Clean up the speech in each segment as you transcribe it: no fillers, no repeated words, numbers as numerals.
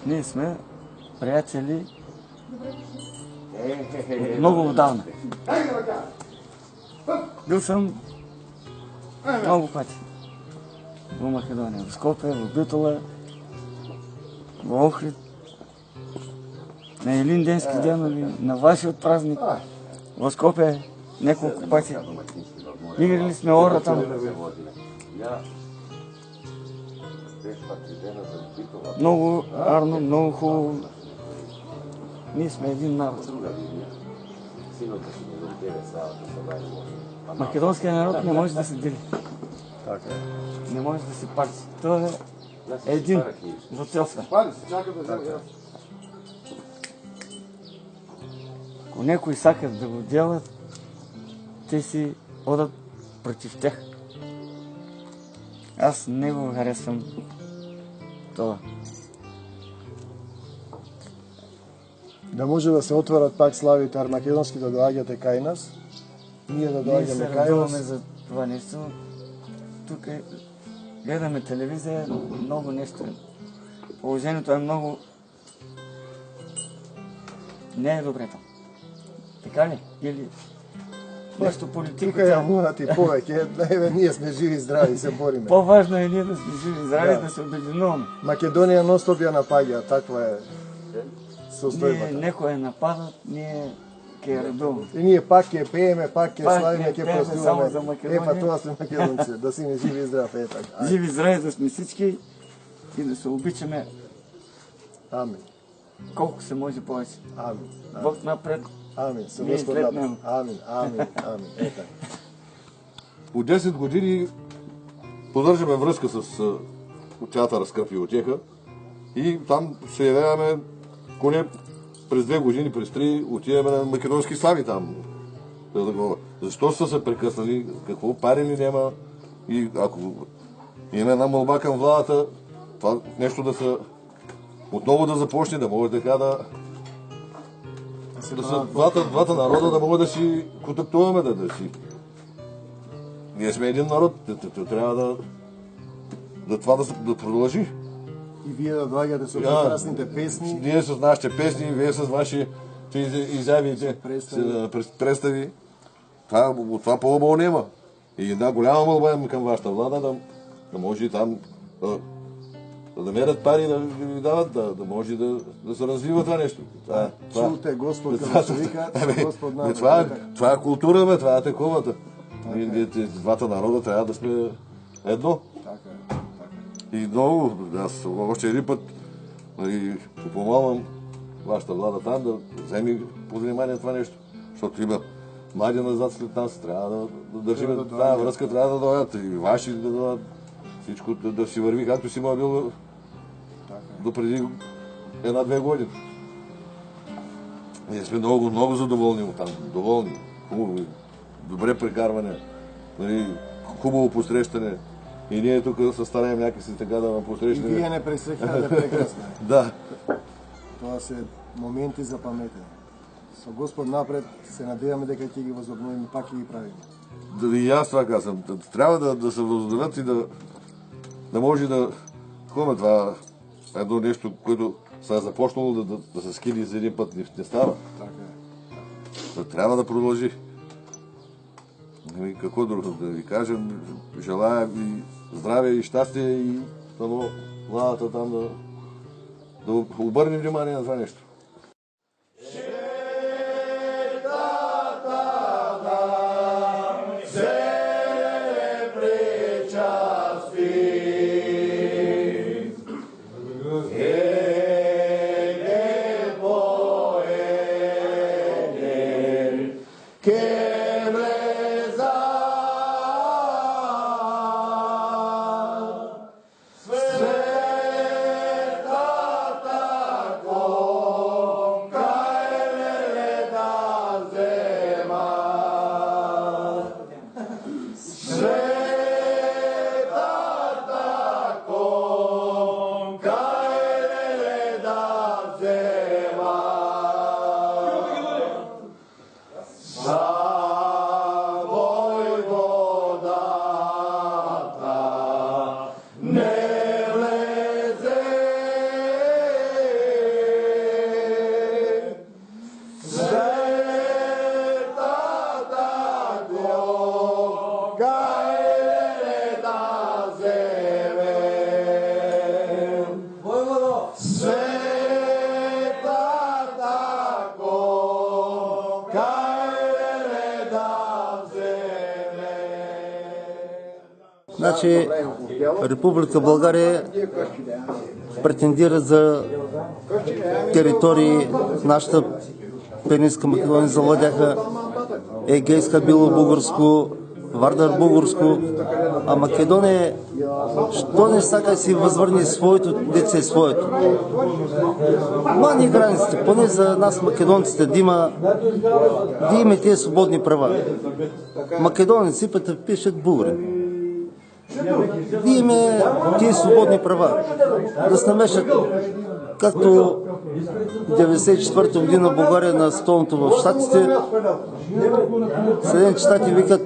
Ние сме приятели много отдавна. Бил съм много пъти в Македония, в Скопие, в Битола, в Охрид, на Илинденски ден, на вашият празник, в Скопие няколко пъти. Играли сме ора там. Много арно, много хубаво. Ние сме един народ. Македонският народ не може да се дели. Не може да се пази. Той е един за цял свят. Ако някои сакат да го делат, те си одат против тях. Аз не го харесвам това. Да може да се отворят пак славите армакедонски да доаѓате кај нас, ние да доаѓаме се кај радуваме вас. за това нещо. Тук гледаме телевизия, много нещо. Положението е много... Не е добре там. Така ли? Или... Просто Тука политиката... ја мунати повеќе, ние сме живи и здрави и се бориме. По-важно е ние да сме живи и здрави, Да. да се обединуваме. Македонија нон-стоп ја напаѓа, таква е Ние состојбата. некој нападат, ние ќе ја радуваме. И ние пак ќе пееме, пак ќе Пак славиме, ќе ќе пееме само за празнуваме. Македонија. Па тоа сме македонци, да си не живи и здрав, така. Живи и здрави да сме всички и да се обичаме Амин. колко се може повече. Амин. Бог напред. Амин. Со Ние Господ след напред. него. Амин. Амин. Амин. Така. От 10 години поддържаме връзка с театъра Скръп и утеха и там се явяваме поне през 2 години, през 3 отиваме на македонски слави там. Защо са се прекъснали, какво пари ли няма и ако има една молба към владата, това нещо да се отново да започне, да може така да са двата народа да могат да си контактуваме, да си. Ние сме един народ, трябва да продължи. И вие да доаѓате со прекрасните песни. Ние с нашите песни, вие с вашите изяви, представи. Това по-хубаво няма. И една голяма молба към вашата влада, да може и там да намерят пари да ви дават, да може да се развива това нещо. Чулте Господ како се вика, Господ това е култура, това е таковата. Двата народа трябва да сме едно. И много, аз още един път помолвам вашата влада там да вземе под внимание това нещо. Защото има млади назад след нас, трябва да държим тази връзка, трябва да дойдат и ваши да дойдат. Всичко да си върви, както си бил до преди 1-2 години. Ние сме много, много задоволни от там. Доволни, хубаво, добре прекарване, хубаво посрещане. И ние тук се стараем някакси така да ме посрещаме. И вие не пресрещате прекрасно. Да. Тоа се моменти за паметен. Со Господ напред се надеваме дека ќе ги возобновиме, пак ќе ги правиме. И аз това казвам. Трябва да се възобновят и да може да ходим това едно нещо, което се е започнало да се скили за един път, не става. Трябва да продължи. Какво друго да ви кажем? Желая ви здраве и щастие и владата там да обърнем внимание на това нещо. Значи, Република България претендира за територии. Нашата Пиринска Македония завладяха Егейска Било-Българско, Вардар-Българско, а Македония, що не сака си възвърни своето, деца своето. Мани границите, поне за нас македонците, да има тези свободни права. Македонци пък пишат българи. Да има тези свободни права. Да се намешат, както 1994 година България на столното в Щатите, Съединените щати викат,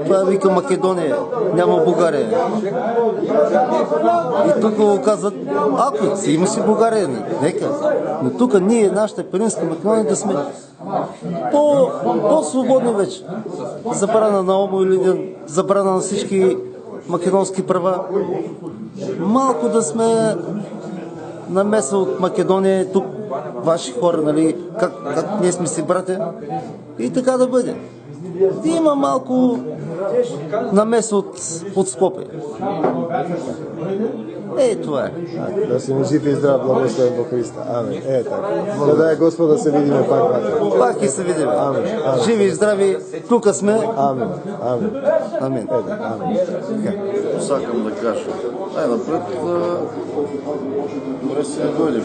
това вика Македония, няма България. И тук го казват, ако си има си България, нека. Но тук ние, нашата Пиринска Македония, да сме по-свободни вече. Забрана на Омо или забрана на всички македонски права. Малко да сме намеса от Македония, тук ваши хора, нали, как ние сме си братя, и така да бъде. Да има малко намеса от Скопие. Това е. Да си ми жив и здрав, благословен во Христа. Амин. Така. Да дай Господ да се видиме пак, брате. Пак и се видиме. Амин. Живи и здрави, тук сме. Амин. Амин. Амин. Амин. Сакам да кажа. Най-напред, добре се дойде.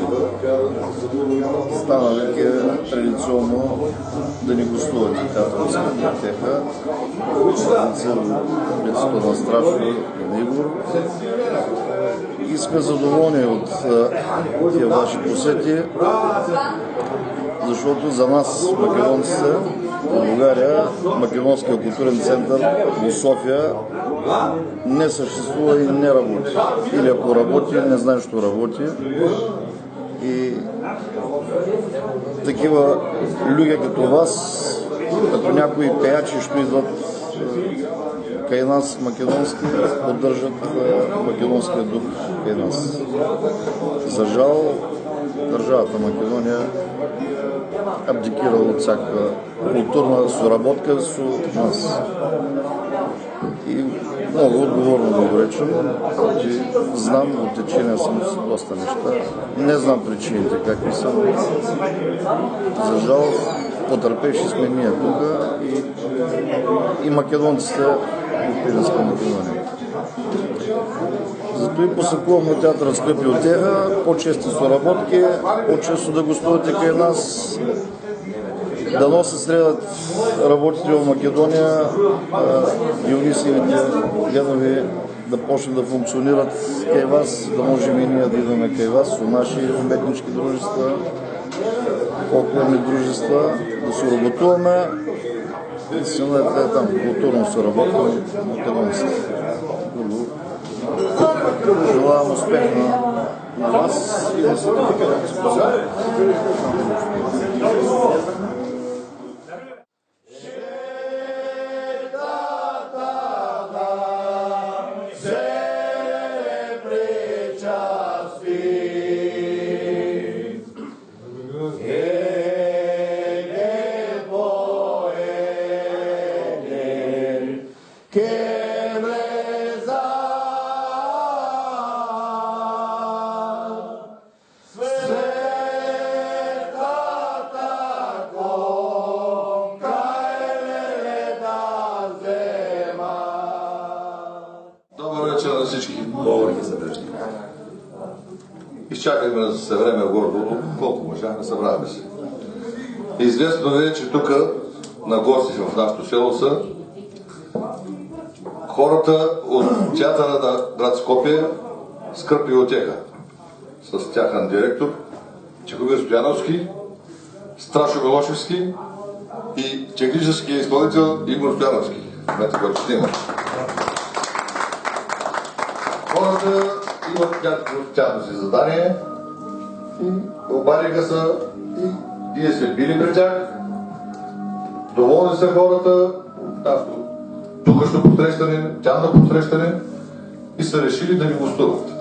Стана веќе традиционно да ни гостуват и католицка библиотека. Местото на Страшно и на Игор. И сме задоволни от тия ваши посети, защото за нас, македонците, в България, Македонския културен център в София не съществува и не работи. Или ако работи, не знаем, що работи. И такива люди като вас, като някои пеячи, що идват кай нас македонски, поддържат македонския дух кай нас. За жал, държавата Македония абдикира от всяка културна соработка с нас. И много отговорно го речем, че знам, от течение съм с доста неща. Не знам причините какви са. За жал, потърпевши сме ние тук и македонците от Пиринска Македония. Зато и посекувам от театъра Скъпи отега, по-чести соработки, по-често да гостувате кай нас, дано се средат работите в Македония, Дионисиевите генови да почнат да функционират кай вас, да можем и ние да идваме кай вас, у наши уметнички дружества, фолклорни дружества, да се работуваме. Истина е там, културно се работи македонците. Желавам успех на вас и да се изчакахме да се време гордо, колко можахме, събраваме се. Известно е, че тук на гости в нашото село са хората от театъра на град Скопие Скъпи отега с тяхан директор Чехомир Стояновски, Страшо Милошевски и техническия изпълнител Игор Стояновски. Знаете, който ще има. Хората имат някакво тяхно си задание и обадиха се и ние сме били при тях. Доволни са хората, тук ще посрещане, тяхно посрещане и са решили да ни гостуват.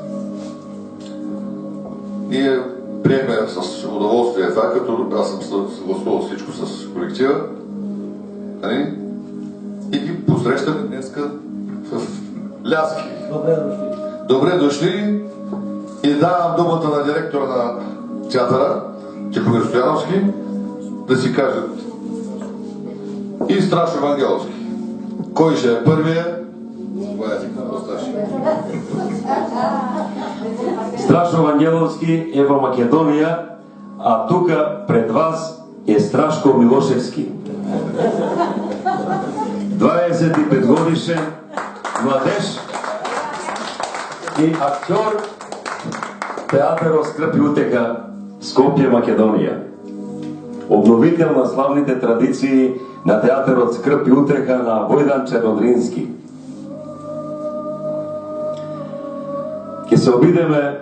Ние приехме с удоволствие това, като аз съм съгласувал всичко с колектива и ги посрещаме днеска в Ляски. Добре дошли и давам думата на директора на театъра, Тихомир Стояновски, да си кажат и Страшо Вангеловски. Кой ще е първия? Страшо Вангеловски е во Македонија, а тука пред вас е Страшко Милошевски. 25 годишен младеж и актьор театърот Скрп и утеха Скопје, Македонија. Обновител на славните традиции на театърот Скрп и утеха на Војдан Чернодрински. Ке се обидеме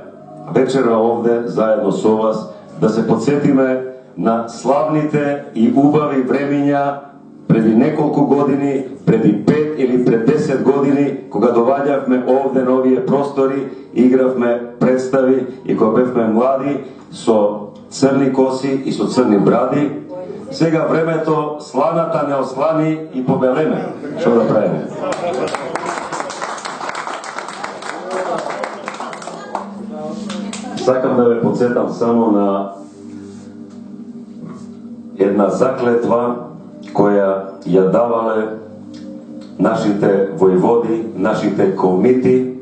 вечера овде заедно со вас да се подсетиме на славните и убави времиња преди неколку години, преди 5 или пред 10 години, кога доваѓавме овде на овие простори, игравме представи и кога бевме млади со црни коси и со црни бради. Сега времето сланата не ослани и побелеме. Што да правиме? Сакам да ве подсетам само на една заклетва која ја давале нашите војводи, нашите комити,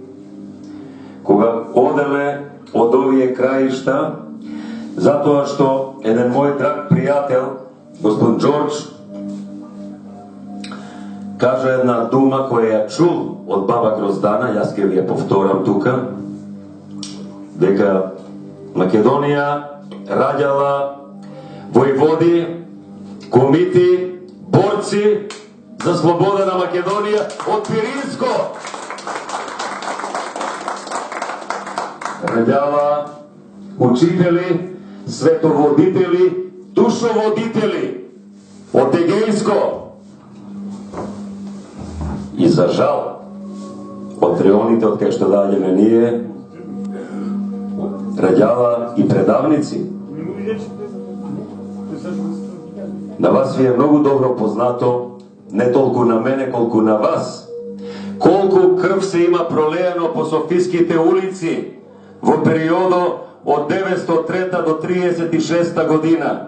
кога оделе од овие краишта, затоа што еден мој драг пријател, господин Джордж, кажа една дума која ја чул од баба Гроздана, јас ке ви ја повторам тука, дека Македонија раѓала војводи, комити, борци за слобода на Македонија од Пиринско. Раѓала учители, световодители, душоводители од Егејско. И за жал, од районите од кај што доаѓаме ние, раѓала и предавници. На вас ви е многу добро познато, не толку на мене, колку на вас, колку крв се има пролеено по софиските улици во периодо од 903 до 36 година.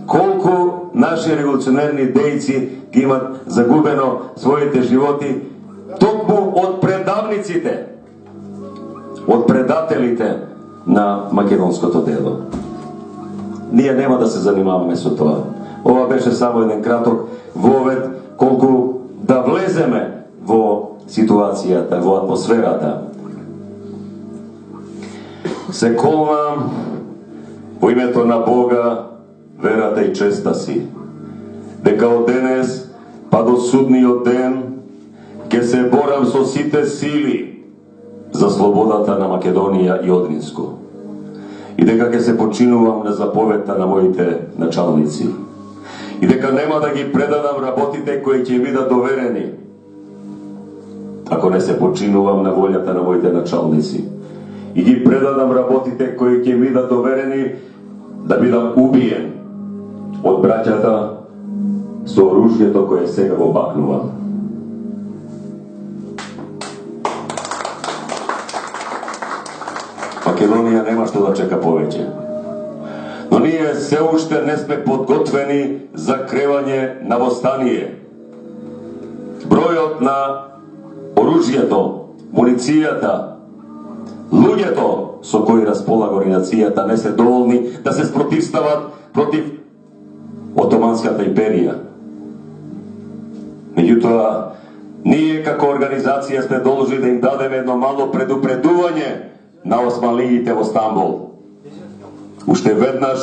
Колку наши револуционерни дејци ги имат загубено своите животи токму од предавниците, од предателите на македонското дело. Ние нема да се занимаваме со тоа. Ова беше само еден краток вовед колку да влеземе во ситуацијата, во атмосферата. Се колнам во името на Бога, верата и честа си, дека од денес па до судниот ден ќе се борам со сите сили за слободата на Македонија и Одринско. И дека ќе се починувам на заповедта на моите началници. И дека нема да ги предадам работите кои ќе бидат доверени, ако не се починувам на волјата на моите началници. И ги предадам работите кои ќе бидат доверени да бидам убиен од браќата со оружјето кое сега го бакнувам. Македонија нема што да чека повеќе. Но ние се уште не сме подготвени за кревање на востание. Бројот на оружјето, муницијата, луѓето со кои располага организацијата не се доволни да се спротивстават против Отоманската империја. Меѓутоа, ние како организација сме должни да им дадеме едно мало предупредување на османлиите во Стамбул. Уште веднаш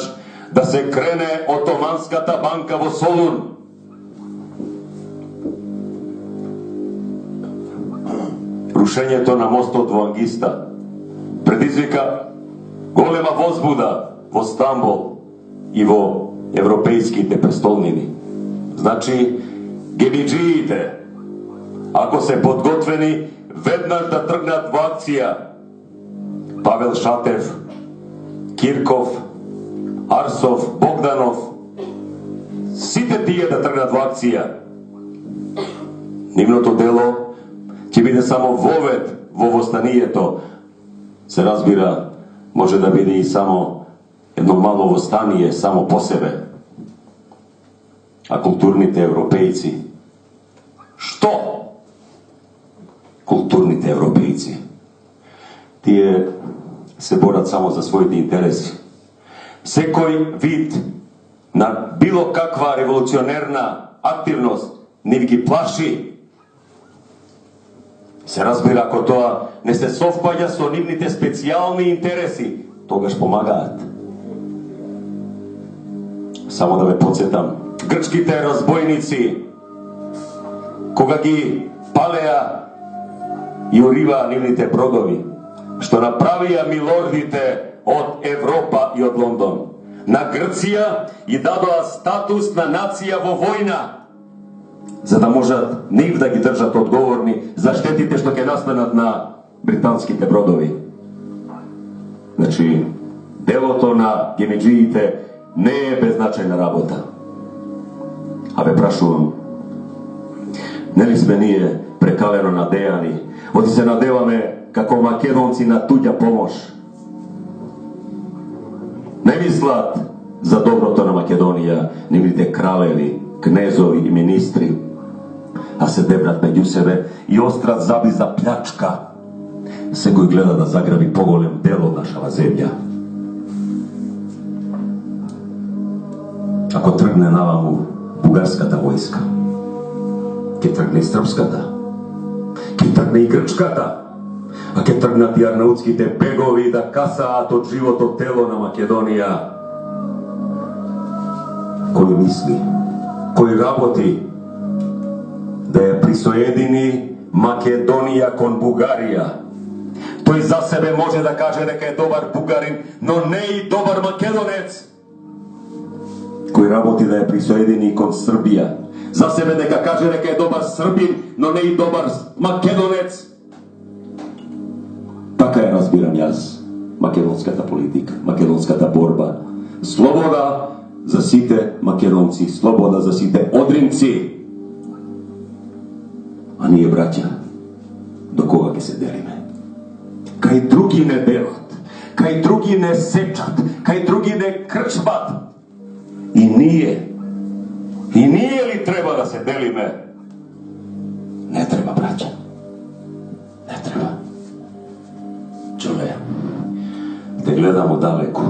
да се крене Отоманската банка во Солун. Рушењето на мостот во Ангиста предизвика голема возбуда во Стамбул и во европејските престолнини. Значи, гебиджиите, ако се подготвени, веднаш да тргнат во акција. Павел Шатев, Кирков, Арсов, Богданов, сите тие да тргнат во акција. Нивното дело ќе биде само вовет во востанието, се разбира, може да биде и само едно мало востание само по себе. А културните европејци, што? Културните европејци, тие се борат само за своите интереси. Секој вид на било каква револуционерна активност не ги плаши. Се разбира, ако тоа не се совпаѓа со нивните специјални интереси, тогаш помагаат. Само да ве подсетам, грчките разбойници, кога ги палеа и уриваа нивните бродови, што направија милордите од Европа и од Лондон, на Грција и дадоа статус на нација во војна, за да можат нив да ги држат одговорни за штетите што ќе настанат на британските бродови. Значи, делото на гемиджиите не е беззначајна работа. А ве прашувам, нели сме ние прекалено надејани, оти се надеваме како македонци на туѓа помош? Не мислат за доброто на Македонија нивните кралеви, кнезови и министри, а се дебрат меѓу себе и острат заби за плячка. Секој гледа да заграби поголем дел од нашава земја. Ако тргне наваму бугарската војска, ќе тргне и српската, ќе тргне и грчката, а ќе тргнат и арнаутските бегови да касаат од живото тело на Македонија. Кој мисли, кој работи да ја присоедини Македонија кон Бугарија, тој за себе може да каже дека е добар бугарин, но не и добар македонец. Кој работи да ја присоедини кон Србија, за себе дека каже дека е добар србин, но не и добар македонец. Така ја разбирам јас македонската политика, македонската борба. Слобода за сите македонци, слобода за сите одринци. А ние, браќа, до кога ќе се делиме? Кај други не делат, кај други не сечат, кај други не крчбат. И ние ли треба да се делиме? Не треба, браќа. Не треба. Чове, те гледам одалеку.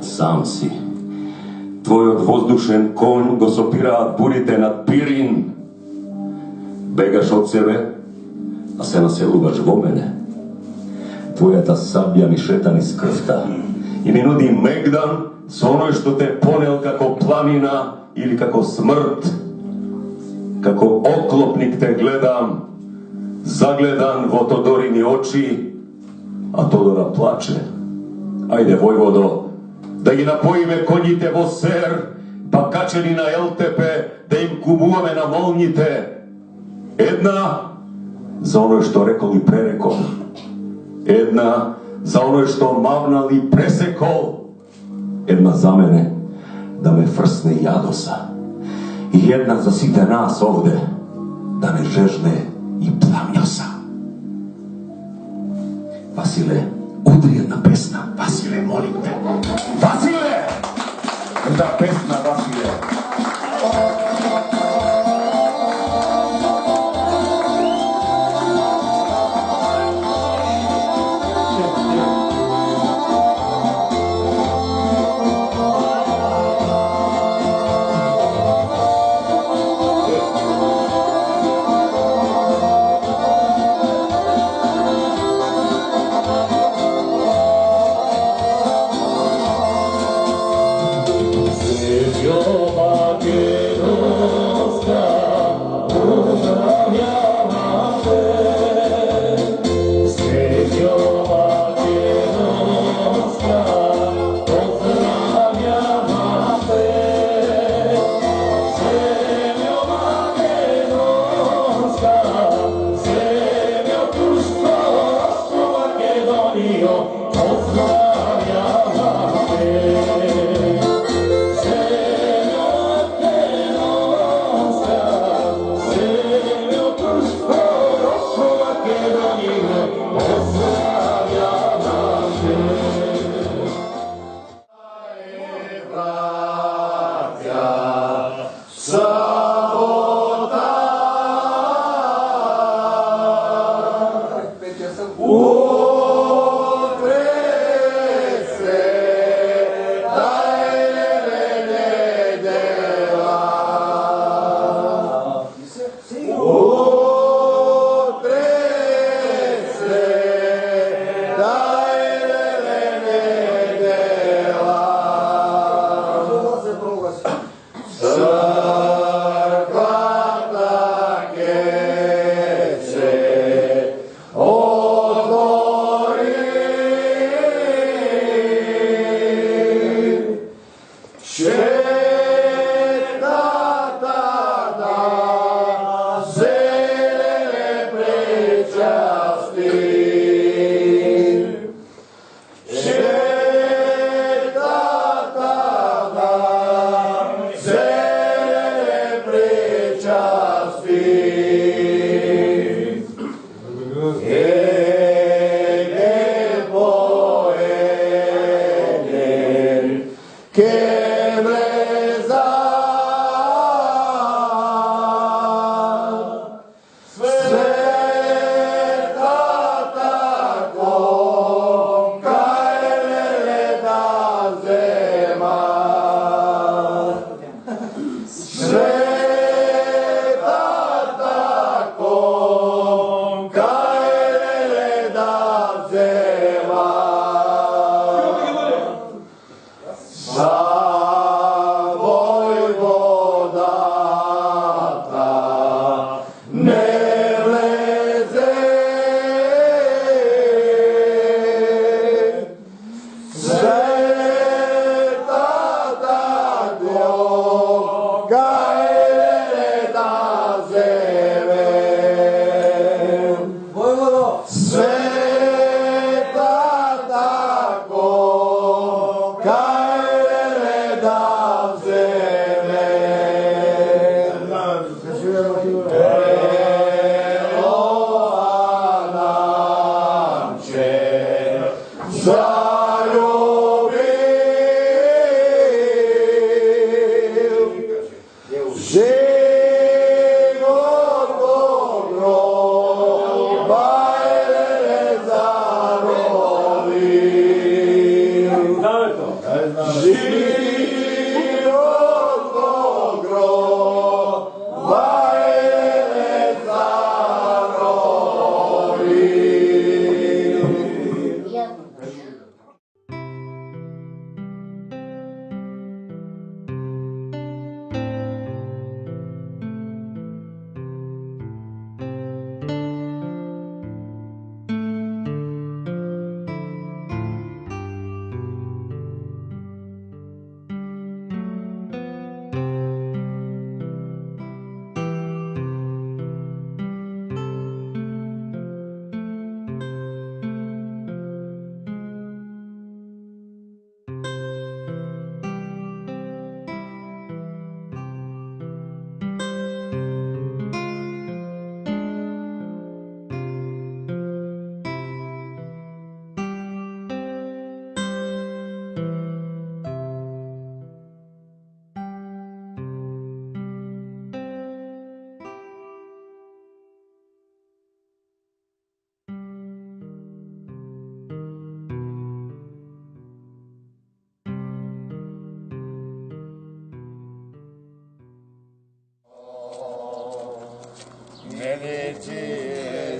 Сам си. Твојот воздушен конј го сопираат бурите над Пирин. Бегаш од себе, а се населуваш во мене. Твојата сабја ми шета низ крвта и ми нуди мегдан со оној што те понел како планина или како смрт. Како оклопник те гледам, загледан во Тодорини очи, а Тодора плаче. Ајде, војводо, да ги напоиме коњите во Сер, па качени на Елтепе, да им кумуваме на молњите. Една за оној што рекол и пререкол, една за оној што мавнал и пресекол, една за мене да ме фрсне јадоса и една за сите нас овде да не жежне и пламњоса. Василе, удри една песна. Василе, молим те. Василе! Една песна, Василе. Yo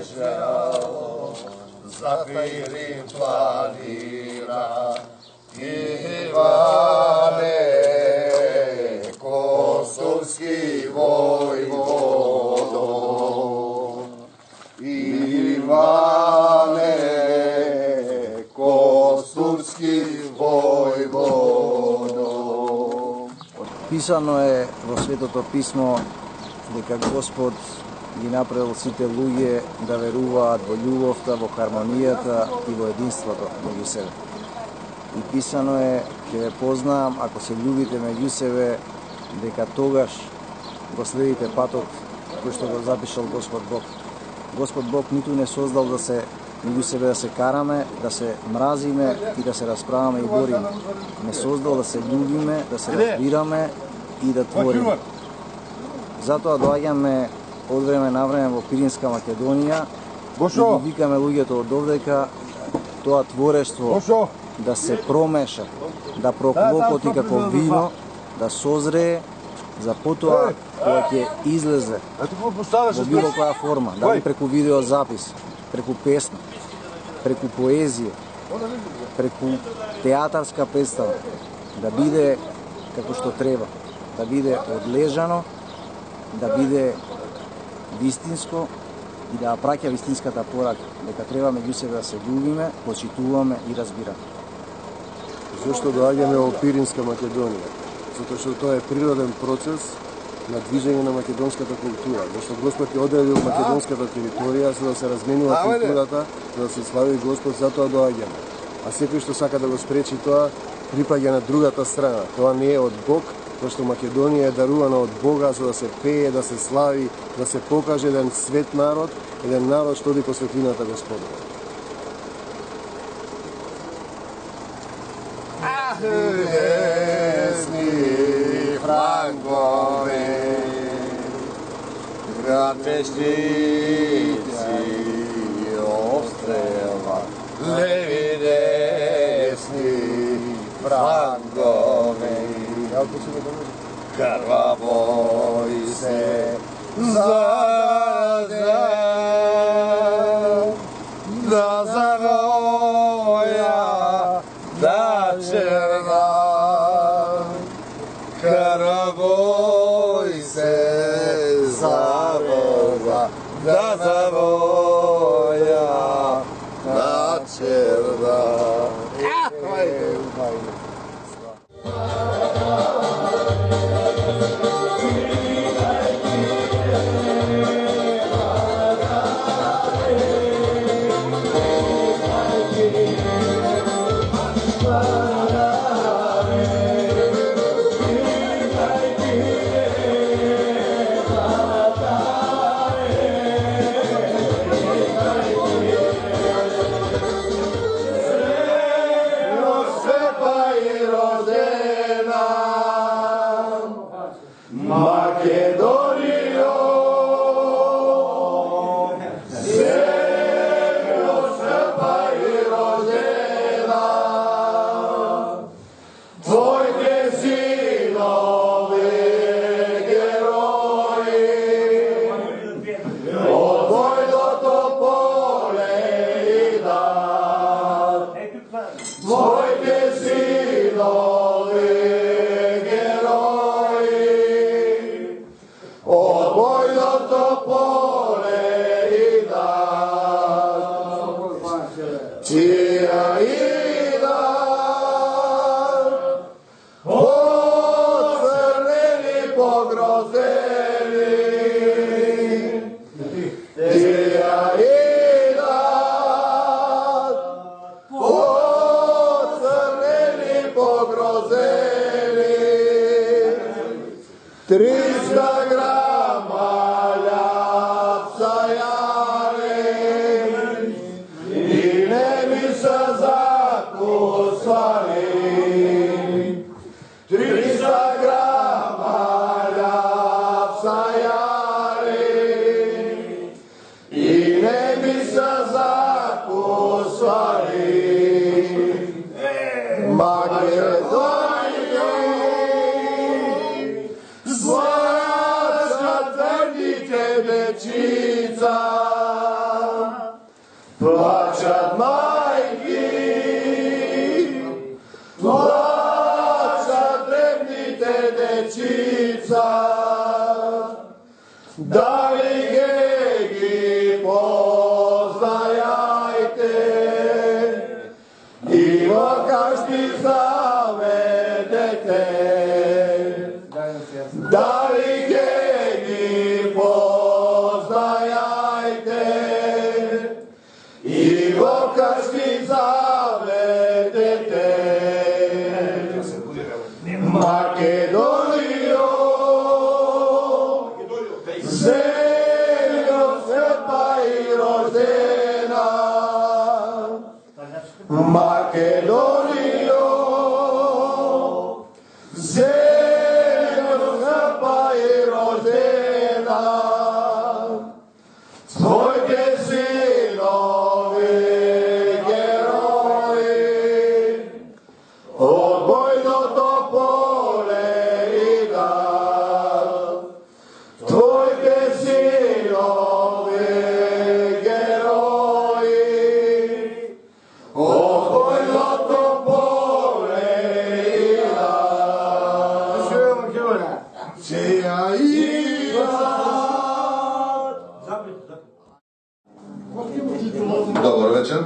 bježao, Zafirim planira, Ivane, kosovski vojvodo, Ivane, kosovski vojvodo. Писано е во Светото Писмо дека Господ ги направил сите луѓе да веруваат во љубовта, во хармонијата и во единството меѓу себе. И писано е, ќе ве познаам ако се љубите меѓу себе, дека тогаш го следите патот кој што го запишал Господ Бог. Господ Бог ниту не создал да се меѓу себе да се караме, да се мразиме и да се расправаме и бориме. Не создал да се љубиме, да се разбираме и да твориме. Затоа доаѓаме од време на време во Пиринска Македонија и ги викаме луѓето од овдека тоа творештво да се промеша, да проклокоти како вино, да созрее за потоа кога ќе излезе во било која форма, дали преку видеозапис, преку песна, преку поезија, преку театарска представа, да биде како што треба, да биде одлежано, да биде вистинско и да праќа вистинската порака, дека треба меѓу себе да се љубиме, почитуваме и разбираме. Зошто доаѓаме во Пиринска Македонија? Затоа што тоа е природен процес на движење на македонската култура. Зашто Господ ја одредил македонската територија за да се разменува културата, за да се слави Господ, затоа доаѓаме. А секој што сака да го спречи тоа, припаѓа на другата страна. Тоа не е од Бог, зашто Македонија е дарувана од Бога за да се пее, да се слави, да се покаже еден свет народ, еден народ што оди по светлината Господова. Desni Frankovi, grad vešnici obstrela, levi desni Frankovi, krvavo se zaraze, da zavoja, da černa, krvoj se zavoja, da zavoja, da černa. Zlatna tvrdite dečica, Плачат мајки, плачат дребните дечица, дали ги познајајте и во кажди заведете, дали ги познајајте и во кажди заведете. Македонијо, земјо света и рождена, Македонијо, земјо света и рождена, твоите синови герои, од војното поле идат, твоите синови герои, од војното поле идат. Чија идат. Добар вечер.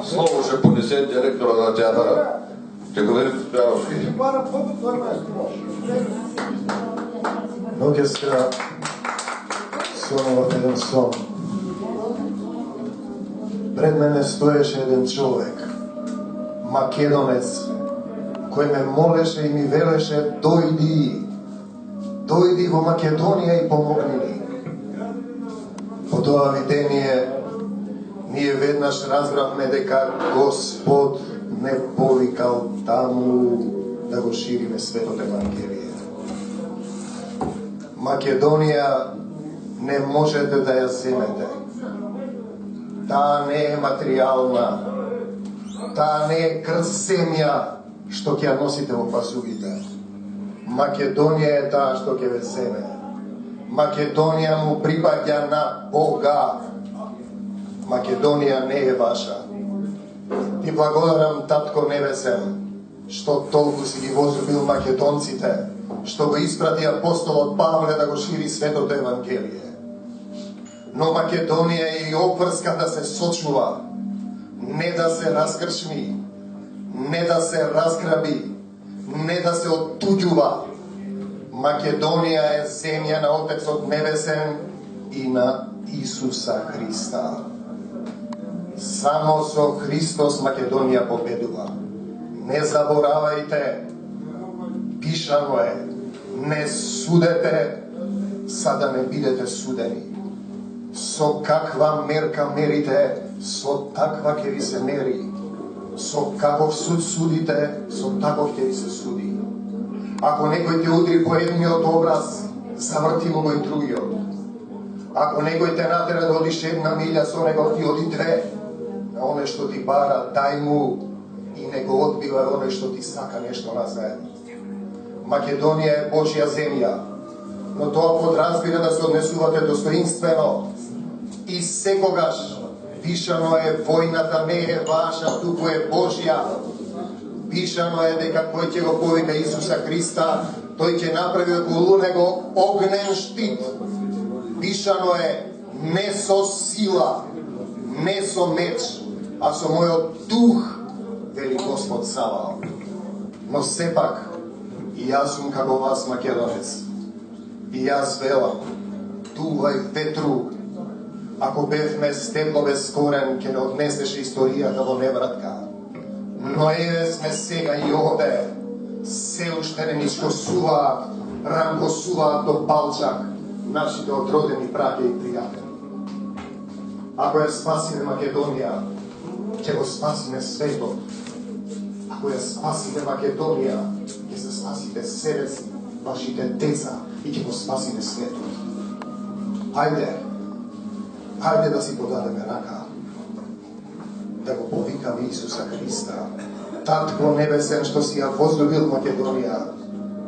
Слово ще понесе директора на театъра, Теодор Спяровски. Ноќеска сонував еден сон. Пред мене стоеше еден човек, македонец, кој ме молеше и ми велеше дојди во Македонија и помогни ни. По тоа видение ние веднаш разбравме дека Господ не повикал таму да го шириме светото Евангелие. Македонија не можете да ја земете. Таа не е материјална, таа не е крст земја што ќе ја носите во пасугите. Македонија е таа што ќе ве земе. Македонија му припаѓа на Бога. Македонија не е ваша. Ти благодарам, Татко Небесен, што толку си ги возлюбил македонците, што го испрати апостолот Павле да го шири светото Евангелие. Но Македонија е и опрска да се сочува, не да се раскршми, не да се разграби, не да се оттуѓува. Македонија е земја на Отецот Небесен и на Исуса Христа. Само со Христос Македонија победува. Не заборавајте, пишано е, не судете, за да не бидете судени. Со каква мерка мерите, со таква ќе ви се мери. Со каков суд судите, со таков ќе ви се суди. Ако некој те удри по едниот образ, заврти му го и другиот. Ако некој те натера да одиш една милја, со него ти оди две. А оне што ти бара, дај му и не го одбива оне што ти сака нешто назад. Македонија е Божја земја, но тоа подразбира да се однесувате достоинствено и секогаш. Пишано е, војната не е ваша, туку е Божја. Пишано е дека кој ќе го повика Исуса Христа, тој ќе направи околу него огнен штит. Пишано е, не со сила, не со меч, а со мојот дух, вели Господ Саваот. Но сепак, и јас сум како вас македонец. И јас велам, дувај ветру, ако бевме стебло без корен, ќе не однесеше историјата во невратка. Но еве сме сега и овде, се уште не ни скосуваат, рамкосуваат до Балчак, нашите отродени браќа и пријатели. Ако ја спасиме Македонија, ќе го спасиме светот. Ако ја спасиме Македонија, ќе се спасите себе си, вашите деца и ќе го спасиме светот. Хајде да си подадеме рака, да го повикаме Исуса Христа, Татко Небесен што си ја возлюбил Македонија,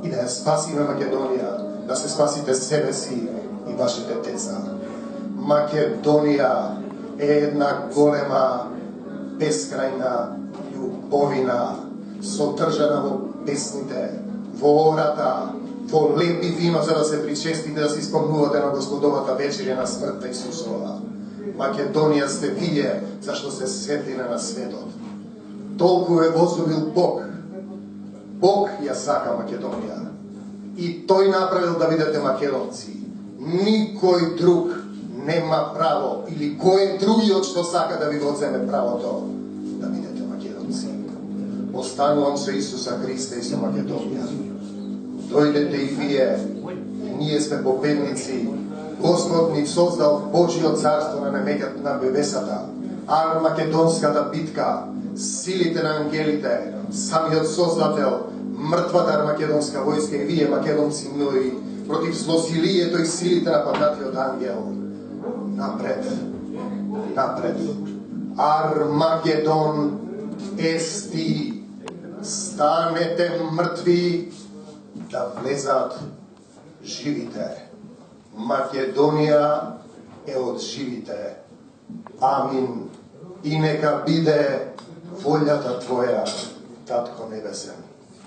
и да ја спасиме Македонија, да се спасите себе си и вашите деца. Македонија е една голема, бескрајна љубовина, содржана во песните, во ората, во лепи вино, за да се причестите, да се исполнувате на Господовата вечерја на смртта Исусова. Македонија сте вие, зашто се светлина на светот. Толку е возлюбил Бог. Бог ја сака Македонија. И тој направил да бидете македонци. Никој друг нема право, или кој е другиот што сака да ви го земе правото да бидете македонци. Останувам со Исуса Христа и со Македонија. Дојдете и вие, и ние сме победници. Господ ни создал Божиот царство на небесата, македонската битка, силите на ангелите, самиот Создател, мртвата македонска војска и вие, македонци мили, против злосилието и силите на паднатиот ангел. Напред, напред. Армагедон ести. Станете мртви да влезат живите. Македонија е од живите. Амин. И нека биде волјата Твоја, Татко Небесен.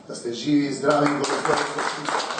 Да сте живи и здрави во Господа Христа.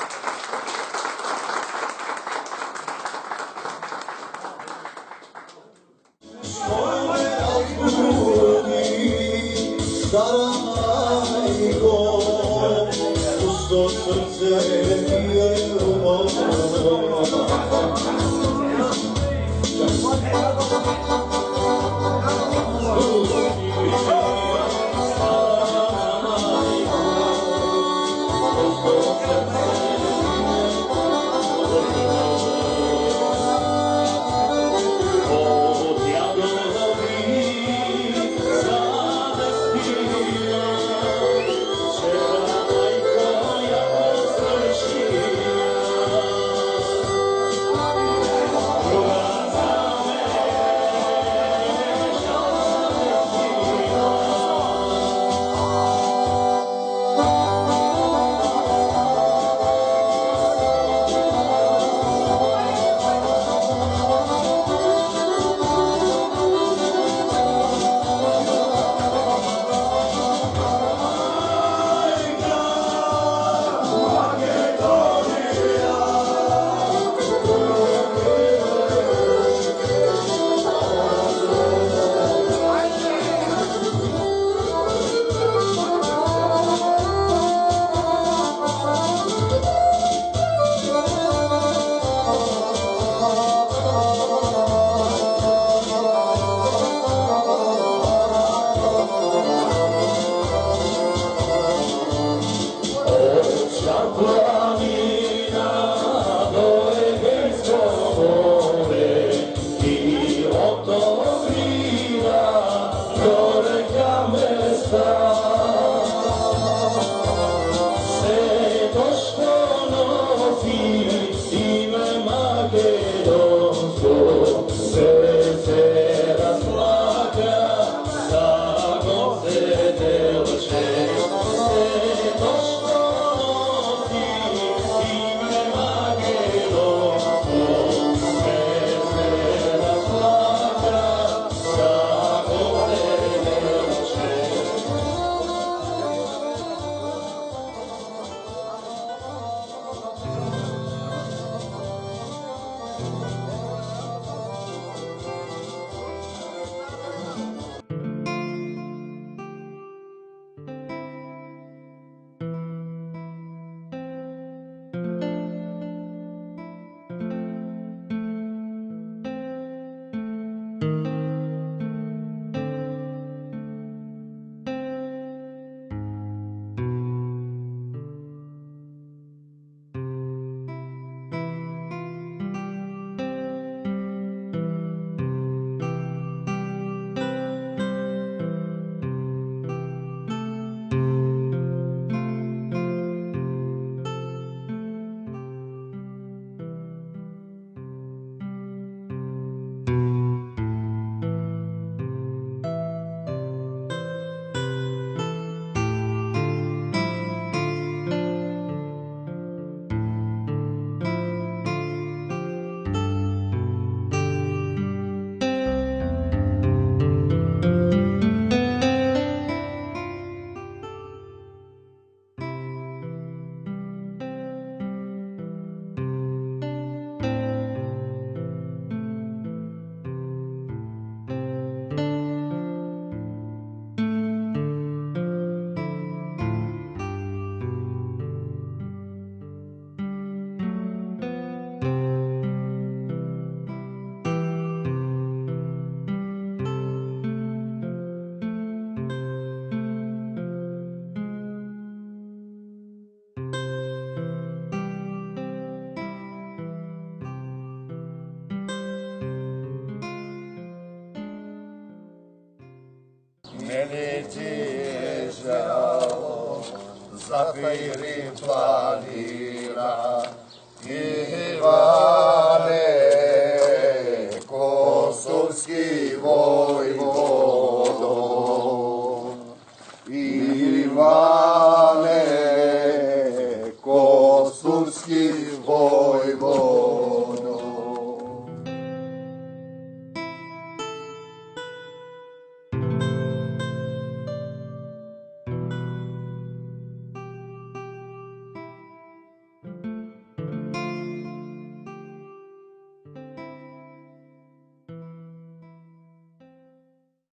Meni ti je žao, zapiri planira, Ivane, kosovski voj.